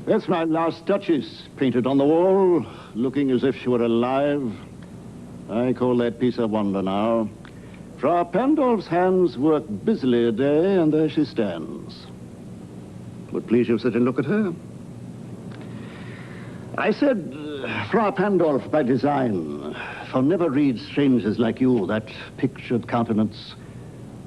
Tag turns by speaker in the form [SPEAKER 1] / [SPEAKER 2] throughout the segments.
[SPEAKER 1] That's my last Duchess, painted on the wall, looking as if she were alive. I call that piece a wonder now. Frau Pandolf's hands work busily a day, and there she stands. Would please you sit and look at her? I said, Frau Pandolf by design, for never reads strangers like you, that pictured countenance,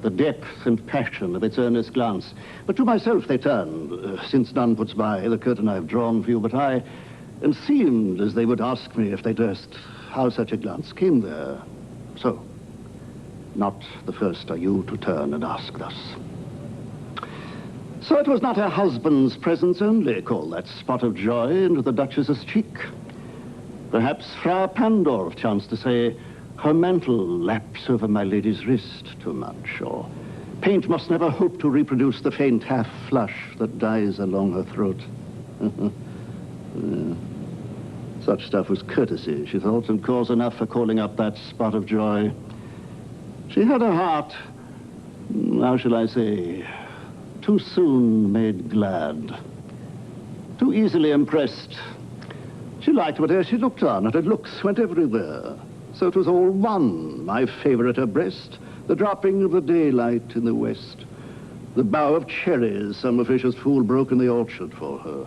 [SPEAKER 1] the depth and passion of its earnest glance. But to myself they turned, since none puts by the curtain I've drawn for you but I, and seemed as they would ask me if they durst how such a glance came there. So, not the first are you to turn and ask thus. So it was not her husband's presence only called that spot of joy into the Duchess's cheek. Perhaps Frau Pandolf chanced to say, her mantle laps over my lady's wrist too much, or paint must never hope to reproduce the faint half-flush that dies along her throat. Such stuff was courtesy, she thought, and cause enough for calling up that spot of joy. She had a heart, how shall I say, too soon made glad, too easily impressed. She liked whatever she looked on, and her looks went everywhere. So it was all one, my favor at her breast, the dropping of the daylight in the west, the bough of cherries some officious fool broke in the orchard for her,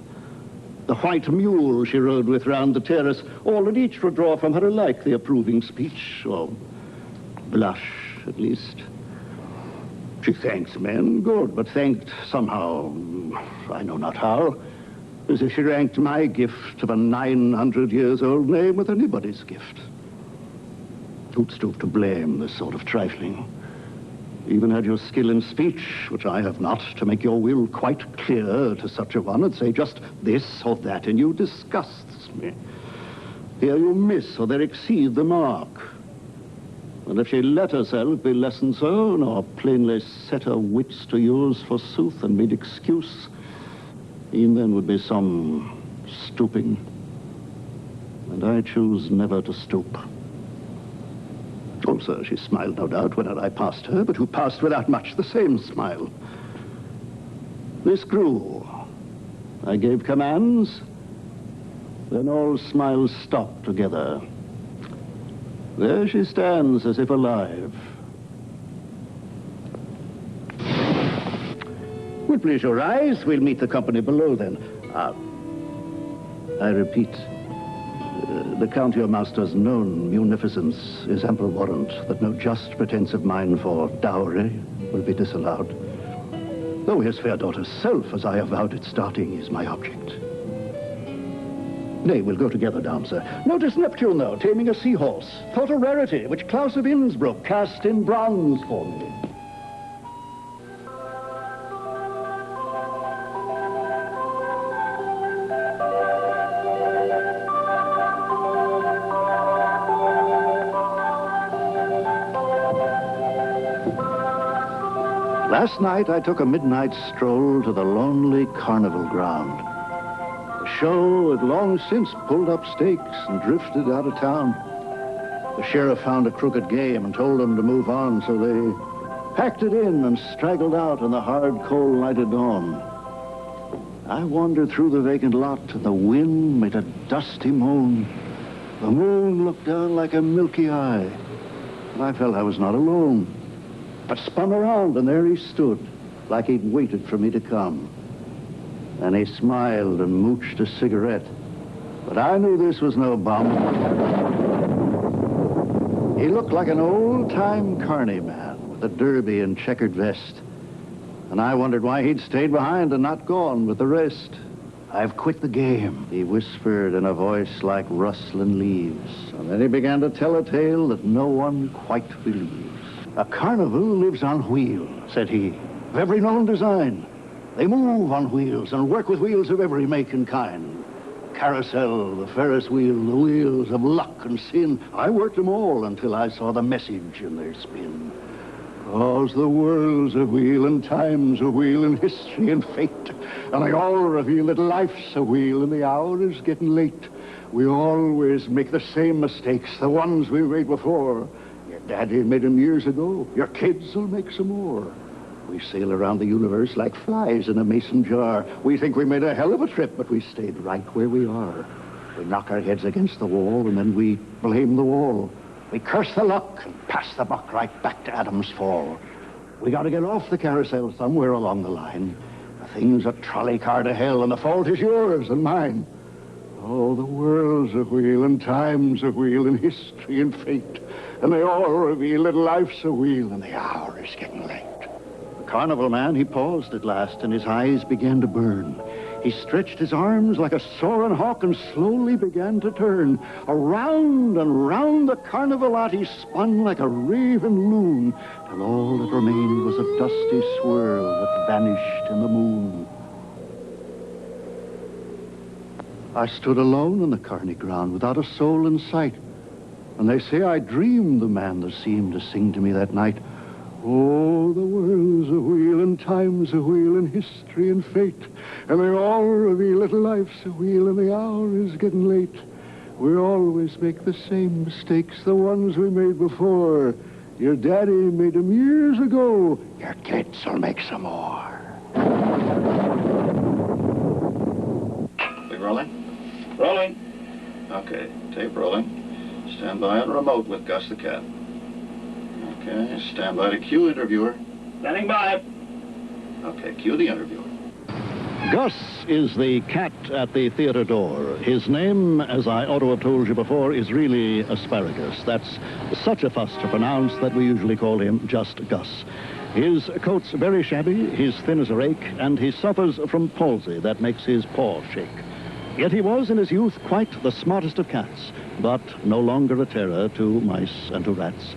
[SPEAKER 1] the white mule she rode with round the terrace, all and each would draw from her alike the approving speech, or blush at least. She thanked men, good, but thanked somehow, I know not how, as if she ranked my gift of a 900-years-old name with anybody's gift. Who'd stoop to blame this sort of trifling? Even had your skill in speech, which I have not, to make your will quite clear to such a one, and say just this or that, and you disgusts me. Here you miss, or there exceed the mark. And if she let herself be lessoned so, nor plainly set her wits to use forsooth and made excuse, e'en then would be some stooping. And I choose never to stoop. Also, she smiled, no doubt, whenever I passed her, but who passed without much the same smile. This grew. I gave commands, then all smiles stopped together. There she stands as if alive. Will please your eyes, we'll meet the company below then. I repeat, the Count your master's known munificence is ample warrant that no just pretense of mine for dowry will be disallowed. Though his fair daughter's self, as I avowed at starting, is my object. Nay, we'll go together down, sir. Notice Neptune, though, taming a seahorse. Thought a rarity, which Claus of Innsbruck cast in bronze for me. Last night, I took a midnight stroll to the lonely carnival ground. The show had long since pulled up stakes and drifted out of town. The sheriff found a crooked game and told them to move on, so they packed it in and straggled out in the hard, cold light of dawn. I wandered through the vacant lot, and the wind made a dusty moan. The moon looked down like a milky eye, and I felt I was not alone. I spun around, and there he stood, like he'd waited for me to come. And he smiled and mooched a cigarette. But I knew this was no bum. He looked like an old-time carny man with a derby and checkered vest. And I wondered why he'd stayed behind and not gone with the rest. I've quit the game, he whispered in a voice like rustling leaves. And then he began to tell a tale that no one quite believes. A carnival lives on wheels, said he, of every known design. They move on wheels and work with wheels of every make and kind. Carousel, the Ferris wheel, the wheels of luck and sin. I worked them all until I saw the message in their spin. 'Cause the world's a wheel and time's a wheel and history and fate. And they all reveal that life's a wheel and the hour is getting late. We always make the same mistakes, the ones we made before. Your daddy made them years ago. Your kids will make some more. We sail around the universe like flies in a mason jar. We think we made a hell of a trip, but we stayed right where we are. We knock our heads against the wall, and then we blame the wall. We curse the luck and pass the buck right back to Adam's fall. We got to get off the carousel somewhere along the line. The thing's a trolley car to hell, and the fault is yours and mine. Oh, the world's a wheel, and time's a wheel, and history and fate. And they all reveal that life's a wheel, and the hour is getting late. The carnival man, he paused at last, and his eyes began to burn. He stretched his arms like a soaring hawk and slowly began to turn. Around and round the carnivalette he spun like a raven loon, till all that remained was a dusty swirl that vanished in the moon. I stood alone on the carny ground without a soul in sight. And they say I dreamed the man that seemed to sing to me that night. Oh, the world's a wheel, and time's a wheel, and history and fate. And they all reveal that life's a wheel, and the hour is getting late. We always make the same mistakes, the ones we made before. Your daddy made them years ago. Your kids will make some more.
[SPEAKER 2] Tape rolling? Rolling. Okay, tape rolling. Stand by on remote with Gus the cat. Okay, stand by to cue interviewer. Standing by. Okay, cue the interviewer.
[SPEAKER 1] Gus is the cat at the theater door. His name, as I ought to have told you before, is really Asparagus. That's such a fuss to pronounce that we usually call him just Gus. His coat's very shabby, he's thin as a rake, and he suffers from palsy that makes his paw shake. Yet he was, in his youth, quite the smartest of cats, but no longer a terror to mice and to rats.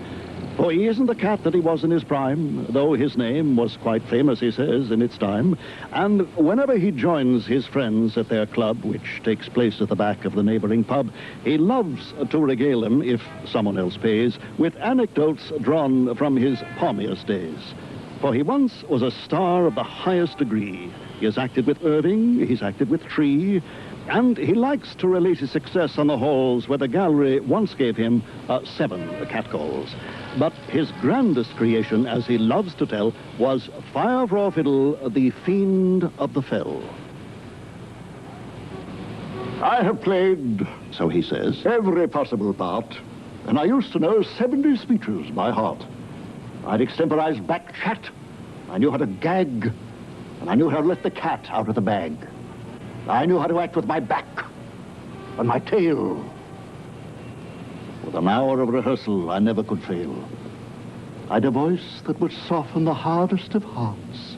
[SPEAKER 1] For he isn't the cat that he was in his prime, though his name was quite famous, he says, in its time. And whenever he joins his friends at their club, which takes place at the back of the neighboring pub, he loves to regale them, if someone else pays, with anecdotes drawn from his palmiest days. For he once was a star of the highest degree. He has acted with Irving, he's acted with Tree, and he likes to relate his success on the halls where the gallery once gave him 7 catcalls. But his grandest creation, as he loves to tell, was Fire for a Fiddle, the Fiend of the Fell. I have played, so he says, every possible part, and I used to know 70 speeches by heart. I'd extemporize back chat, I knew how to gag, and I knew how to let the cat out of the bag. I knew how to act with my back and my tail. With an hour of rehearsal, I never could fail. I'd a voice that would soften the hardest of hearts,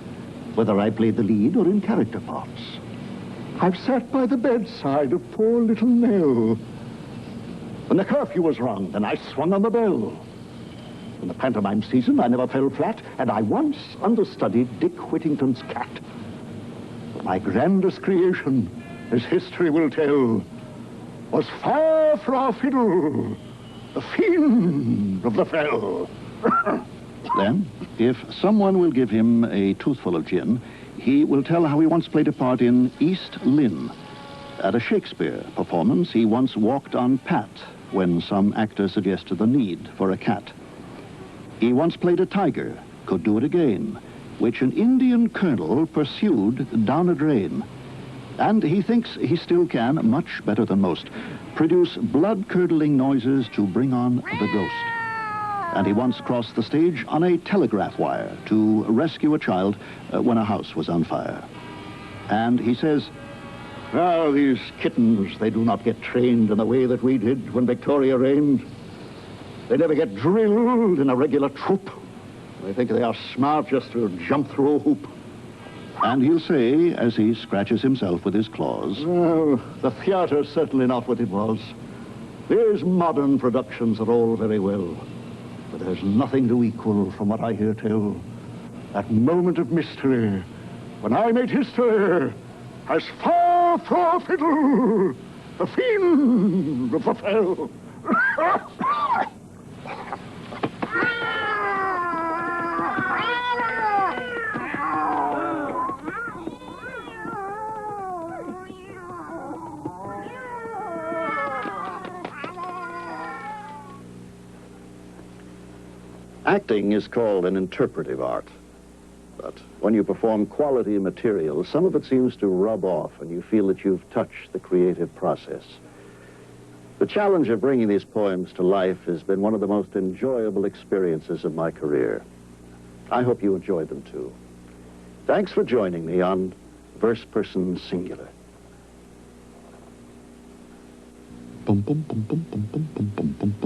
[SPEAKER 1] whether I played the lead or in character parts. I've sat by the bedside of poor little Nell. When the curfew was rung, then I swung on the bell. In the pantomime season, I never fell flat, and I once understudied Dick Whittington's cat. My grandest creation, as history will tell, was Fire for a Fiddle, the Fiend of the Fell. Then, if someone will give him a toothful of gin, he will tell how he once played a part in East Lynne. At a Shakespeare performance, he once walked on Pat when some actor suggested the need for a cat. He once played a tiger, could do it again, which an Indian colonel pursued down a drain. And he thinks he still can, much better than most, produce blood-curdling noises to bring on the ghost. And he once crossed the stage on a telegraph wire to rescue a child when a house was on fire. And he says, "Well, these kittens, they do not get trained in the way that we did when Victoria reigned. They never get drilled in a regular troop. They think they are smart just to jump through a hoop." And he'll say, as he scratches himself with his claws, "Well, the theater's certainly not what it was. These modern productions are all very well, but there's nothing to equal, from what I hear tell, that moment of mystery when I made history as Fire for a Fiddle, the Fiend of the Fell." Acting is called an interpretive art. But when you perform quality material, some of it seems to rub off, and you feel that you've touched the creative process. The challenge of bringing these poems to life has been one of the most enjoyable experiences of my career. I hope you enjoyed them, too. Thanks for joining me on Verse Person Singular. Boom, boom, boom, boom, boom, boom, boom, boom.